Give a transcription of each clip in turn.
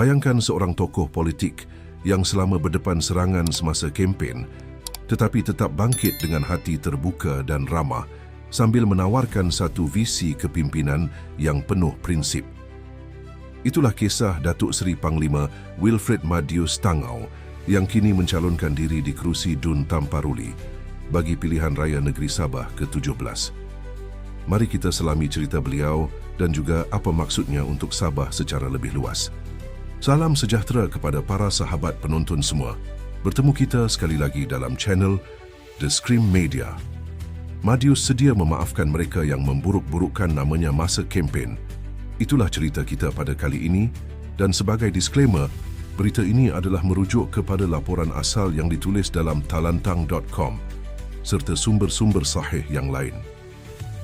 Bayangkan seorang tokoh politik yang selama berdepan serangan semasa kempen tetapi tetap bangkit dengan hati terbuka dan ramah sambil menawarkan satu visi kepimpinan yang penuh prinsip. Itulah kisah Datuk Seri Panglima Wilfred Madius Tangau yang kini mencalonkan diri di kerusi DUN Tamparuli bagi pilihan raya negeri Sabah ke-17. Mari kita selami cerita beliau dan juga apa maksudnya untuk Sabah secara lebih luas. Salam sejahtera kepada para sahabat penonton semua. Bertemu kita sekali lagi dalam channel The Scream Media. Madius sedia memaafkan mereka yang memburuk-burukkan namanya masa kempen. Itulah cerita kita pada kali ini dan sebagai disclaimer, berita ini adalah merujuk kepada laporan asal yang ditulis dalam talantang.com serta sumber-sumber sahih yang lain.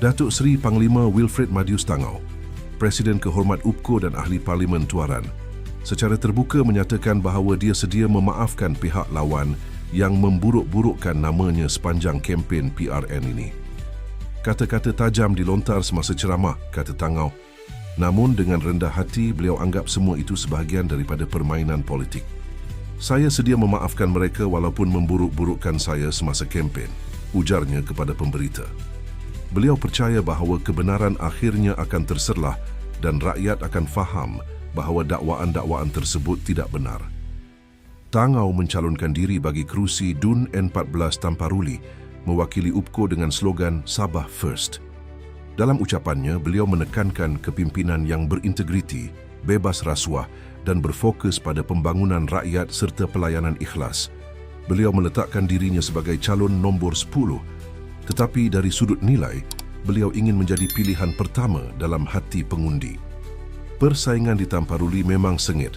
Datuk Seri Panglima Wilfred Madius Tangau, Presiden Kehormat UPKO dan Ahli Parlimen Tuaran, secara terbuka menyatakan bahawa dia sedia memaafkan pihak lawan yang memburuk-burukkan namanya sepanjang kempen PRN ini. Kata-kata tajam dilontar semasa ceramah, kata Tangau. Namun dengan rendah hati, beliau anggap semua itu sebahagian daripada permainan politik. Saya sedia memaafkan mereka walaupun memburuk-burukkan saya semasa kempen, ujarnya kepada pemberita. Beliau percaya bahawa kebenaran akhirnya akan terserlah dan rakyat akan faham bahawa dakwaan-dakwaan tersebut tidak benar. Tangau mencalonkan diri bagi kerusi DUN N14 Tamparuli mewakili UPKO dengan slogan Sabah First. Dalam ucapannya, beliau menekankan kepimpinan yang berintegriti, bebas rasuah dan berfokus pada pembangunan rakyat serta pelayanan ikhlas. Beliau meletakkan dirinya sebagai calon nombor 10, tetapi dari sudut nilai, beliau ingin menjadi pilihan pertama dalam hati pengundi. Persaingan di Tamparuli memang sengit.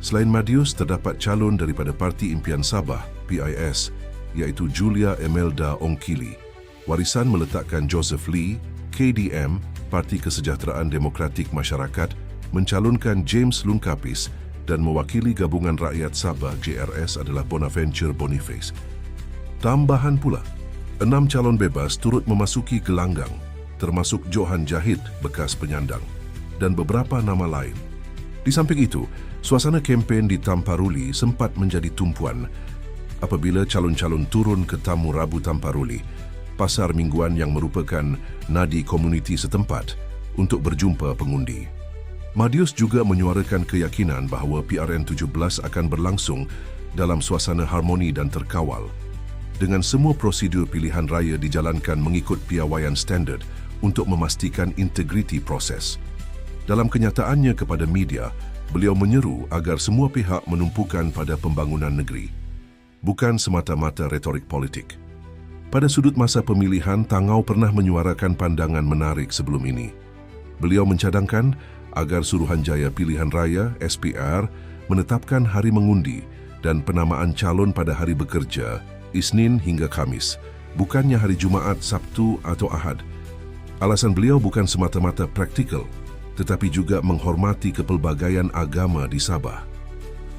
Selain Madius, terdapat calon daripada Parti Impian Sabah, PIS, iaitu Julia Emelda Ongkili. Warisan meletakkan Joseph Lee, KDM, Parti Kesejahteraan Demokratik Masyarakat, mencalonkan James Lungkapis dan mewakili Gabungan Rakyat Sabah, JRS, adalah Bonaventure Boniface. Tambahan pula, 6 calon bebas turut memasuki gelanggang, termasuk Johan Jahid, bekas penyandang, dan beberapa nama lain. Di samping itu, suasana kempen di Tamparuli sempat menjadi tumpuan apabila calon-calon turun ke Tamu Rabu Tamparuli, pasar mingguan yang merupakan nadi komuniti setempat, untuk berjumpa pengundi. Madius juga menyuarakan keyakinan bahawa PRN 17 akan berlangsung dalam suasana harmoni dan terkawal, dengan semua prosedur pilihan raya dijalankan mengikut piawaian standard untuk memastikan integriti proses. Dalam kenyataannya kepada media, beliau menyeru agar semua pihak menumpukan pada pembangunan negeri, bukan semata-mata retorik politik. Pada sudut masa pemilihan, Tangau pernah menyuarakan pandangan menarik sebelum ini. Beliau mencadangkan agar Suruhanjaya Pilihan Raya (SPR) menetapkan hari mengundi dan penamaan calon pada hari bekerja, Isnin hingga Khamis, bukannya hari Jumaat, Sabtu atau Ahad. Alasan beliau bukan semata-mata praktikal, tetapi juga menghormati kepelbagaian agama di Sabah.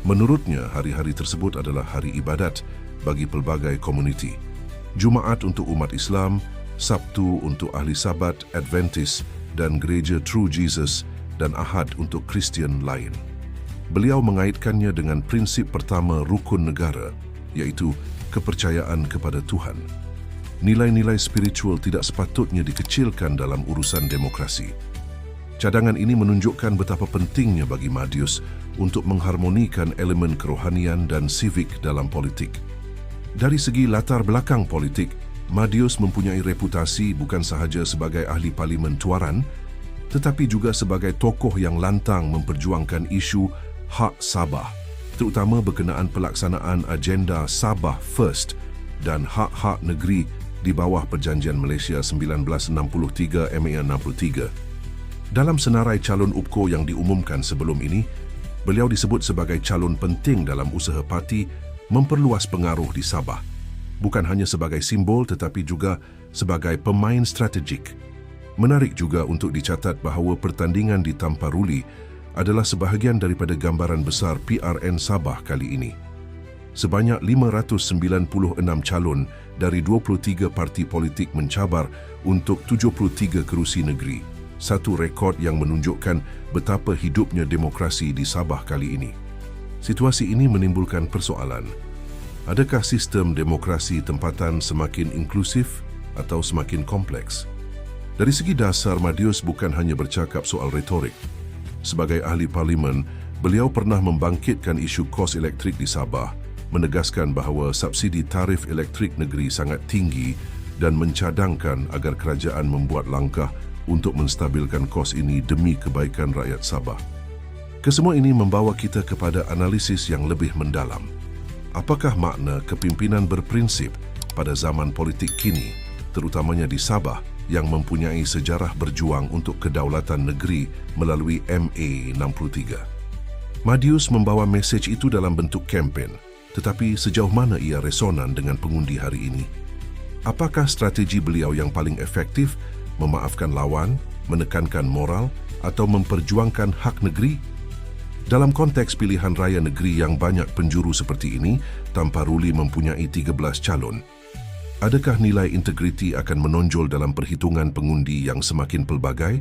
Menurutnya, hari-hari tersebut adalah hari ibadat bagi pelbagai komuniti. Jumaat untuk umat Islam, Sabtu untuk ahli Sabat, Adventist dan Gereja True Jesus, dan Ahad untuk Kristian lain. Beliau mengaitkannya dengan prinsip pertama rukun negara, iaitu kepercayaan kepada Tuhan. Nilai-nilai spiritual tidak sepatutnya dikecilkan dalam urusan demokrasi. Cadangan ini menunjukkan betapa pentingnya bagi Madius untuk mengharmonikan elemen kerohanian dan sivik dalam politik. Dari segi latar belakang politik, Madius mempunyai reputasi bukan sahaja sebagai ahli parlimen Tuaran, tetapi juga sebagai tokoh yang lantang memperjuangkan isu hak Sabah, terutama berkenaan pelaksanaan agenda Sabah First dan hak-hak negeri di bawah Perjanjian Malaysia 1963 MA 63. Dalam senarai calon UPKO yang diumumkan sebelum ini, beliau disebut sebagai calon penting dalam usaha parti memperluas pengaruh di Sabah, bukan hanya sebagai simbol tetapi juga sebagai pemain strategik. Menarik juga untuk dicatat bahawa pertandingan di Tamparuli adalah sebahagian daripada gambaran besar PRN Sabah kali ini. Sebanyak 596 calon dari 23 parti politik mencabar untuk 73 kerusi negeri, satu rekod yang menunjukkan betapa hidupnya demokrasi di Sabah kali ini. Situasi ini menimbulkan persoalan. Adakah sistem demokrasi tempatan semakin inklusif atau semakin kompleks? Dari segi dasar, Madius bukan hanya bercakap soal retorik. Sebagai ahli parlimen, beliau pernah membangkitkan isu kos elektrik di Sabah, menegaskan bahawa subsidi tarif elektrik negeri sangat tinggi dan mencadangkan agar kerajaan membuat langkah untuk menstabilkan kos ini demi kebaikan rakyat Sabah. Kesemua ini membawa kita kepada analisis yang lebih mendalam. Apakah makna kepimpinan berprinsip pada zaman politik kini, terutamanya di Sabah yang mempunyai sejarah berjuang untuk kedaulatan negeri melalui MA 63? Madius membawa mesej itu dalam bentuk kempen, tetapi sejauh mana ia resonan dengan pengundi hari ini? Apakah strategi beliau yang paling efektif memaafkan lawan, menekankan moral, atau memperjuangkan hak negeri? Dalam konteks pilihan raya negeri yang banyak penjuru seperti ini, Tamparuli mempunyai 13 calon. Adakah nilai integriti akan menonjol dalam perhitungan pengundi yang semakin pelbagai?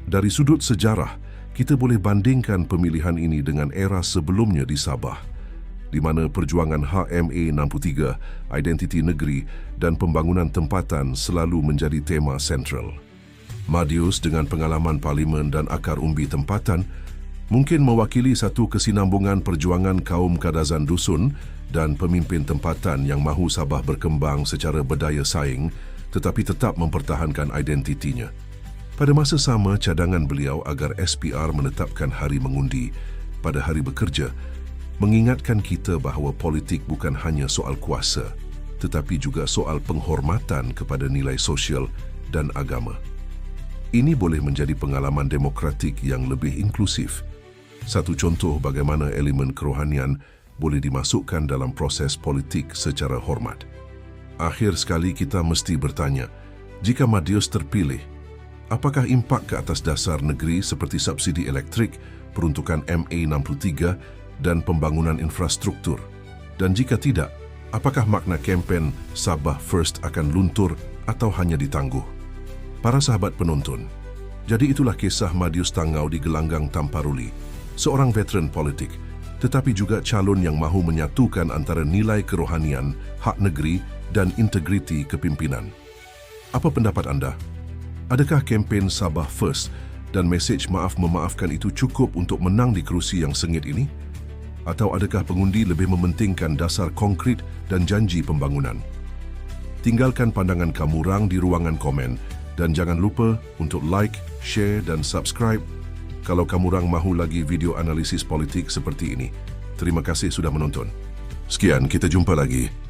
Dari sudut sejarah, kita boleh bandingkan pemilihan ini dengan era sebelumnya di Sabah, di mana perjuangan HMA 63, identiti negeri dan pembangunan tempatan selalu menjadi tema sentral. Madius dengan pengalaman parlimen dan akar umbi tempatan mungkin mewakili satu kesinambungan perjuangan kaum kadazan dusun dan pemimpin tempatan yang mahu Sabah berkembang secara berdaya saing tetapi tetap mempertahankan identitinya. Pada masa sama, cadangan beliau agar SPR menetapkan hari mengundi pada hari bekerja mengingatkan kita bahawa politik bukan hanya soal kuasa tetapi juga soal penghormatan kepada nilai sosial dan agama. Ini boleh menjadi pengalaman demokratik yang lebih inklusif. Satu contoh bagaimana elemen kerohanian boleh dimasukkan dalam proses politik secara hormat. Akhir sekali kita mesti bertanya, jika Madius terpilih, apakah impak ke atas dasar negeri seperti subsidi elektrik, peruntukan MA 63 dan pembangunan infrastruktur? Dan jika tidak, apakah makna kempen Sabah First akan luntur atau hanya ditangguh? Para sahabat penonton, jadi itulah kisah Madius Tangau di gelanggang Tamparuli, seorang veteran politik, tetapi juga calon yang mahu menyatukan antara nilai kerohanian, hak negeri dan integriti kepimpinan. Apa pendapat anda? Adakah kempen Sabah First dan mesej maaf-memaafkan itu cukup untuk menang di kerusi yang sengit ini? Atau adakah pengundi lebih mementingkan dasar konkret dan janji pembangunan? Tinggalkan pandangan kamu rang di ruangan komen dan jangan lupa untuk like, share dan subscribe kalau kamu orang mahu lagi video analisis politik seperti ini. Terima kasih sudah menonton. Sekian, kita jumpa lagi.